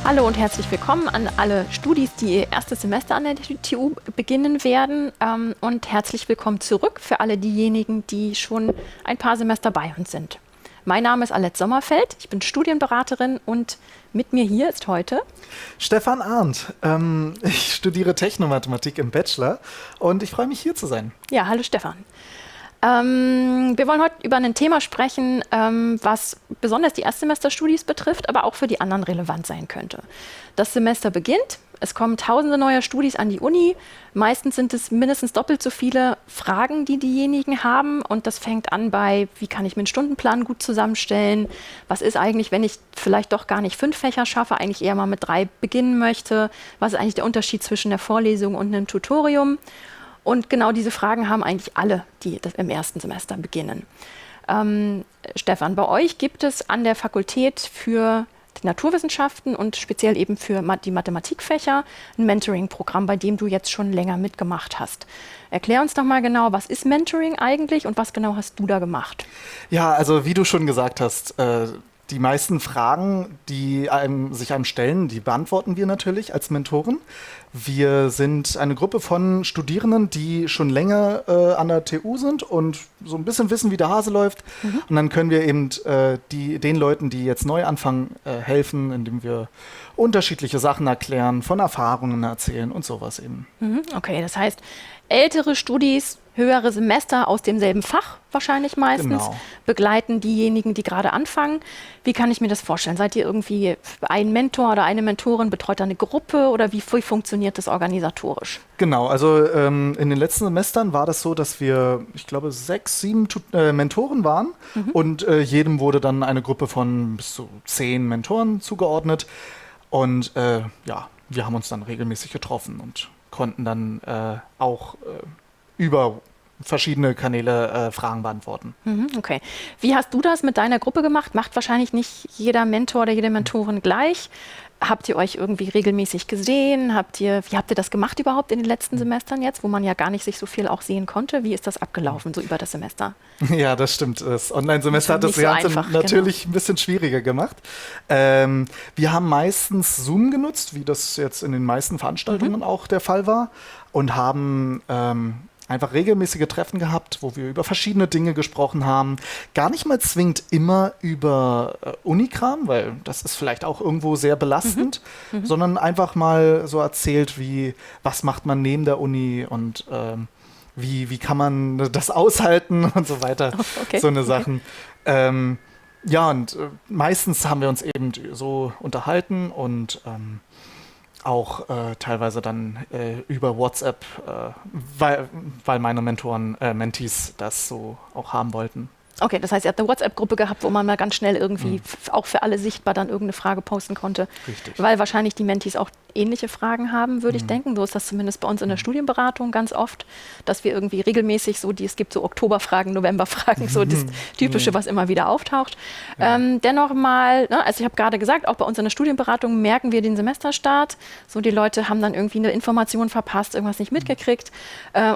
Hallo und herzlich willkommen an alle Studis, die ihr erstes Semester an der TU beginnen werden. Und herzlich willkommen zurück für alle diejenigen, die schon ein paar Semester bei uns sind. Mein Name ist Alette Sommerfeld, ich bin Studienberaterin und mit mir hier ist heute Stefan Arndt. Ich studiere Technomathematik im Bachelor und ich freue mich, hier zu sein. Ja, hallo Stefan. Wir wollen heute über ein Thema sprechen, was besonders die Erstsemesterstudis betrifft, aber auch für die anderen relevant sein könnte. Das Semester beginnt, es kommen tausende neuer Studis an die Uni, meistens sind es mindestens doppelt so viele Fragen, die diejenigen haben, und das fängt an bei, wie kann ich mir einen Stundenplan gut zusammenstellen, was ist eigentlich, wenn ich vielleicht doch gar nicht 5 Fächer schaffe, eigentlich eher mal mit 3 beginnen möchte, was ist eigentlich der Unterschied zwischen der Vorlesung und einem Tutorium? Und genau diese Fragen haben eigentlich alle, die im ersten Semester beginnen. Stefan, bei euch gibt es an der Fakultät für die Naturwissenschaften und speziell eben für die Mathematikfächer ein Mentoring-Programm, bei dem du jetzt schon länger mitgemacht hast. Erklär uns doch mal genau, was ist Mentoring eigentlich und was genau hast du da gemacht? Ja, also wie du schon gesagt hast, die meisten Fragen, die sich einem stellen, die beantworten wir natürlich als Mentoren. Wir sind eine Gruppe von Studierenden, die schon länger an der TU sind und so ein bisschen wissen, wie der Hase läuft. Und dann können wir eben den Leuten, die jetzt neu anfangen, helfen, indem wir unterschiedliche Sachen erklären, von Erfahrungen erzählen und sowas eben. Okay, das heißt, ältere Studis, höhere Semester aus demselben Fach wahrscheinlich meistens, begleiten diejenigen, die gerade anfangen. Wie kann ich mir das vorstellen? Seid ihr irgendwie ein Mentor oder eine Mentorin, betreut da eine Gruppe oder wie funktioniert das organisatorisch? Genau, also in den letzten Semestern war das so, dass wir, ich glaube, 6, 7 Mentoren waren und jedem wurde dann eine Gruppe von bis zu 10 Mentoren zugeordnet. Und ja, wir haben uns dann regelmäßig getroffen und konnten dann auch über verschiedene Kanäle Fragen beantworten. Okay. Wie hast du das mit deiner Gruppe gemacht? Macht wahrscheinlich nicht jeder Mentor oder jede Mentorin gleich. Habt ihr euch irgendwie regelmäßig gesehen? Wie habt ihr das gemacht überhaupt in den letzten Semestern jetzt, wo man ja gar nicht sich so viel auch sehen konnte? Wie ist das abgelaufen, so über das Semester? Ja, das stimmt. Das Online-Semester hat das Ganze natürlich ein bisschen schwieriger gemacht. Wir haben meistens Zoom genutzt, wie das jetzt in den meisten Veranstaltungen auch der Fall war, und haben einfach regelmäßige Treffen gehabt, wo wir über verschiedene Dinge gesprochen haben. Gar nicht mal zwingend immer über Unikram, weil das ist vielleicht auch irgendwo sehr belastend, sondern einfach mal so erzählt, was macht man neben der Uni und wie kann man das aushalten und so weiter. Okay. So eine Sachen. Ja, und meistens haben wir uns eben so unterhalten und auch teilweise dann über WhatsApp, weil meine Mentees das so auch haben wollten. Okay, das heißt, ihr habt eine WhatsApp-Gruppe gehabt, wo man mal ganz schnell irgendwie auch für alle sichtbar dann irgendeine Frage posten konnte. Richtig. Weil wahrscheinlich die Mentees auch ähnliche Fragen haben, würde ich denken. So ist das zumindest bei uns in der Studienberatung ganz oft, dass wir irgendwie regelmäßig es gibt so Oktoberfragen, Novemberfragen, so das Typische, was immer wieder auftaucht. Ja. Dennoch mal, also ich habe gerade gesagt, auch bei uns in der Studienberatung merken wir den Semesterstart. So, die Leute haben dann irgendwie eine Information verpasst, irgendwas nicht mitgekriegt.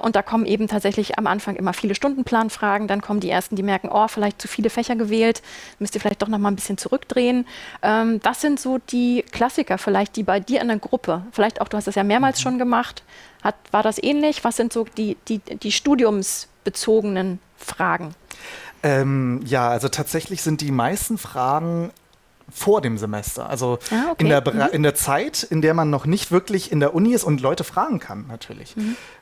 Und da kommen eben tatsächlich am Anfang immer viele Stundenplanfragen. Dann kommen die ersten, die merken, vielleicht zu viele Fächer gewählt, müsst ihr vielleicht doch noch mal ein bisschen zurückdrehen. Was sind so die Klassiker vielleicht, die bei dir in der Gruppe, vielleicht auch, du hast das ja mehrmals schon gemacht, war das ähnlich? Was sind so die studiumsbezogenen Fragen? Ja, also tatsächlich sind die meisten Fragen vor dem Semester, also in der Zeit, in der man noch nicht wirklich in der Uni ist und Leute fragen kann, natürlich.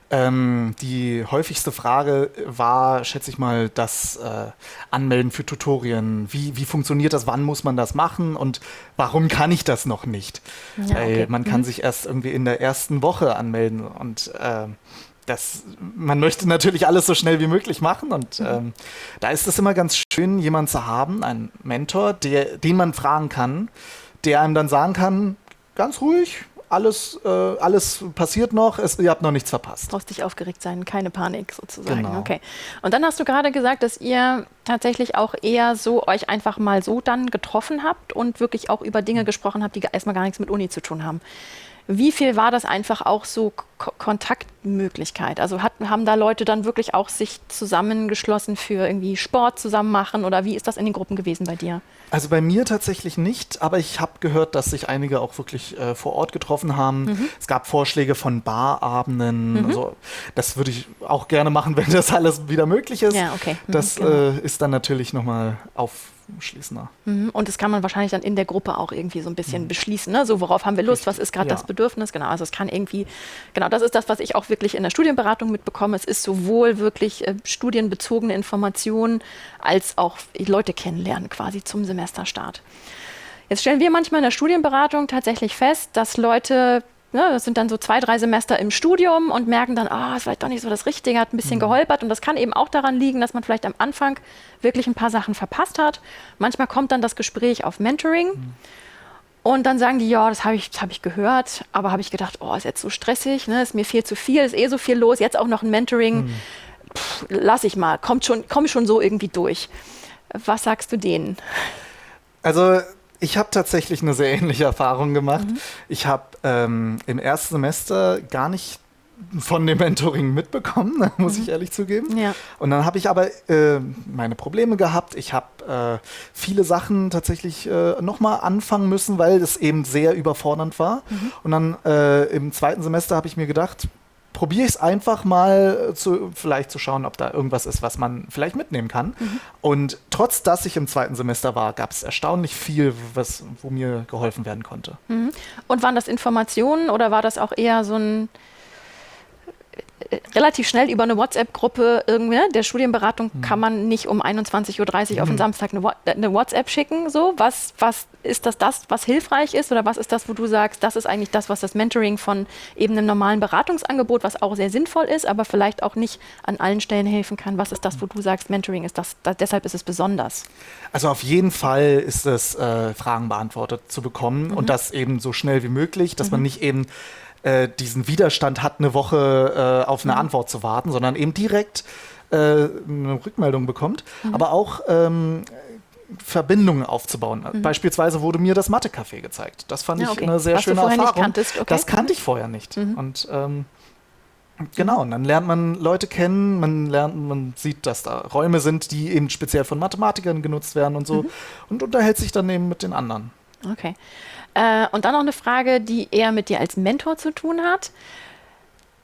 Die häufigste Frage war, schätze ich mal, das Anmelden für Tutorien. Wie funktioniert das? Wann muss man das machen? Und warum kann ich das noch nicht? Ja, man kann sich erst irgendwie in der ersten Woche anmelden und man möchte natürlich alles so schnell wie möglich machen und da ist es immer ganz schön, jemanden zu haben, einen Mentor, den man fragen kann, der einem dann sagen kann, ganz ruhig, alles passiert noch, ihr habt noch nichts verpasst. Brauchst nicht aufgeregt sein, keine Panik sozusagen. Genau. Okay. Und dann hast du gerade gesagt, dass ihr tatsächlich auch eher so euch einfach mal so dann getroffen habt und wirklich auch über Dinge gesprochen habt, die erstmal gar nichts mit Uni zu tun haben. wie viel war das einfach auch so Kontaktmöglichkeit? Also haben da Leute dann wirklich auch sich zusammengeschlossen für irgendwie Sport zusammen machen oder wie ist das in den Gruppen gewesen bei dir? Also bei mir tatsächlich nicht, aber ich habe gehört, dass sich einige auch wirklich vor Ort getroffen haben. Es gab Vorschläge von Barabenden. Also das würde ich auch gerne machen, wenn das alles wieder möglich ist. Ja, okay. Das ist dann natürlich nochmal aufschließender. Und das kann man wahrscheinlich dann in der Gruppe auch irgendwie so ein bisschen beschließen. Ne? So, worauf haben wir Lust? Was ist gerade das Bedürfnis? Genau, also es kann irgendwie, genau, das ist das, was ich auch wirklich in der Studienberatung mitbekomme. Es ist sowohl wirklich studienbezogene Informationen als auch Leute kennenlernen quasi zum Semesterstart. Jetzt stellen wir manchmal in der Studienberatung tatsächlich fest, dass Leute, das sind dann so 2, 3 Semester im Studium und merken dann, ist vielleicht doch nicht so das Richtige, hat ein bisschen geholpert. Und das kann eben auch daran liegen, dass man vielleicht am Anfang wirklich ein paar Sachen verpasst hat. Manchmal kommt dann das Gespräch auf Mentoring. Und dann sagen die, das habe ich gehört, aber habe ich gedacht, ist jetzt so stressig, ne, ist mir viel zu viel, ist so viel los, jetzt auch noch ein Mentoring, lass ich mal, komm schon so irgendwie durch. Was sagst du denen? Also ich habe tatsächlich eine sehr ähnliche Erfahrung gemacht. Ich habe im ersten Semester gar nicht von dem Mentoring mitbekommen, muss ich ehrlich zugeben. Ja. Und dann habe ich aber meine Probleme gehabt. Ich habe viele Sachen tatsächlich nochmal anfangen müssen, weil es eben sehr überfordernd war. Und dann im zweiten Semester habe ich mir gedacht, probiere ich es einfach mal, vielleicht zu schauen, ob da irgendwas ist, was man vielleicht mitnehmen kann. Und trotz, dass ich im zweiten Semester war, gab es erstaunlich viel, wo mir geholfen werden konnte. Und waren das Informationen oder war das auch eher so ein relativ schnell über eine WhatsApp-Gruppe irgendwie, der Studienberatung kann man nicht um 21:30 Uhr auf den Samstag eine WhatsApp schicken. So, was ist das, was hilfreich ist oder was ist das, wo du sagst, das ist eigentlich das, was das Mentoring von eben einem normalen Beratungsangebot, was auch sehr sinnvoll ist, aber vielleicht auch nicht an allen Stellen helfen kann. Was ist das, wo du sagst, Mentoring ist das, deshalb ist es besonders? Also auf jeden Fall ist es, Fragen beantwortet zu bekommen und das eben so schnell wie möglich, dass man nicht eben diesen Widerstand hat, eine Woche auf eine Antwort zu warten, sondern eben direkt eine Rückmeldung bekommt, aber auch Verbindungen aufzubauen. Beispielsweise wurde mir das Mathe-Café gezeigt. Das fand ich eine sehr schöne Erfahrung. Nicht kanntest, das kannte ich vorher nicht. Und genau, und dann lernt man Leute kennen, man sieht, dass da Räume sind, die eben speziell von Mathematikern genutzt werden und so und unterhält sich dann eben mit den anderen. Okay. Und dann noch eine Frage, die eher mit dir als Mentor zu tun hat.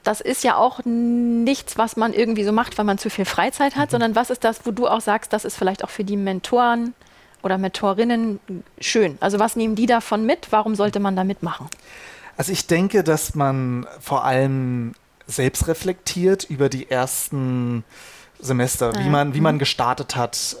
Das ist ja auch nichts, was man irgendwie so macht, weil man zu viel Freizeit hat, sondern was ist das, wo du auch sagst, das ist vielleicht auch für die Mentoren oder Mentorinnen schön? Also was nehmen die davon mit? Warum sollte man da mitmachen? Also ich denke, dass man vor allem selbst reflektiert über die ersten Semester, wie man gestartet hat.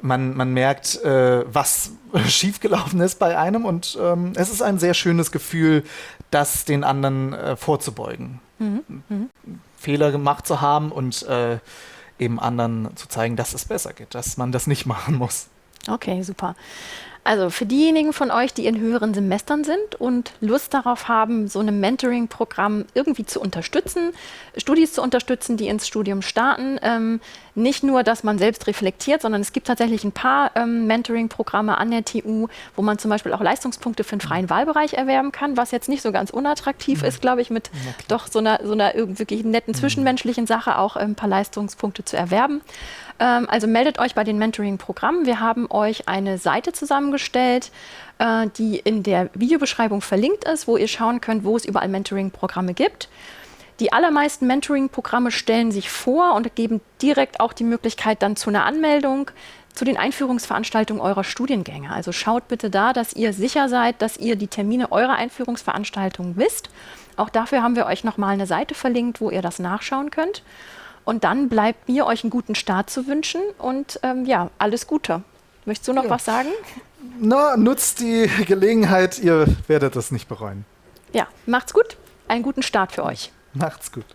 Man merkt, was schiefgelaufen ist bei einem und es ist ein sehr schönes Gefühl, das den anderen vorzubeugen. Fehler gemacht zu haben und eben anderen zu zeigen, dass es besser geht, dass man das nicht machen muss. Okay, super. Also für diejenigen von euch, die in höheren Semestern sind und Lust darauf haben, so ein Mentoring-Programm irgendwie zu unterstützen, Studis zu unterstützen, die ins Studium starten. Nicht nur, dass man selbst reflektiert, sondern es gibt tatsächlich ein paar Mentoring-Programme an der TU, wo man zum Beispiel auch Leistungspunkte für den freien Wahlbereich erwerben kann, was jetzt nicht so ganz unattraktiv ist, glaube ich, mit doch so einer wirklich netten zwischenmenschlichen Sache auch ein paar Leistungspunkte zu erwerben. Also meldet euch bei den Mentoring-Programmen. Wir haben euch eine Seite zusammengestellt, die in der Videobeschreibung verlinkt ist, wo ihr schauen könnt, wo es überall Mentoring-Programme gibt. Die allermeisten Mentoring-Programme stellen sich vor und geben direkt auch die Möglichkeit dann zu einer Anmeldung zu den Einführungsveranstaltungen eurer Studiengänge. Also schaut bitte da, dass ihr sicher seid, dass ihr die Termine eurer Einführungsveranstaltungen wisst. Auch dafür haben wir euch nochmal eine Seite verlinkt, wo ihr das nachschauen könnt. Und dann bleibt mir, euch einen guten Start zu wünschen und alles Gute. Möchtest du noch was sagen? Nutzt die Gelegenheit, ihr werdet es nicht bereuen. Ja, macht's gut. Einen guten Start für euch. Macht's gut.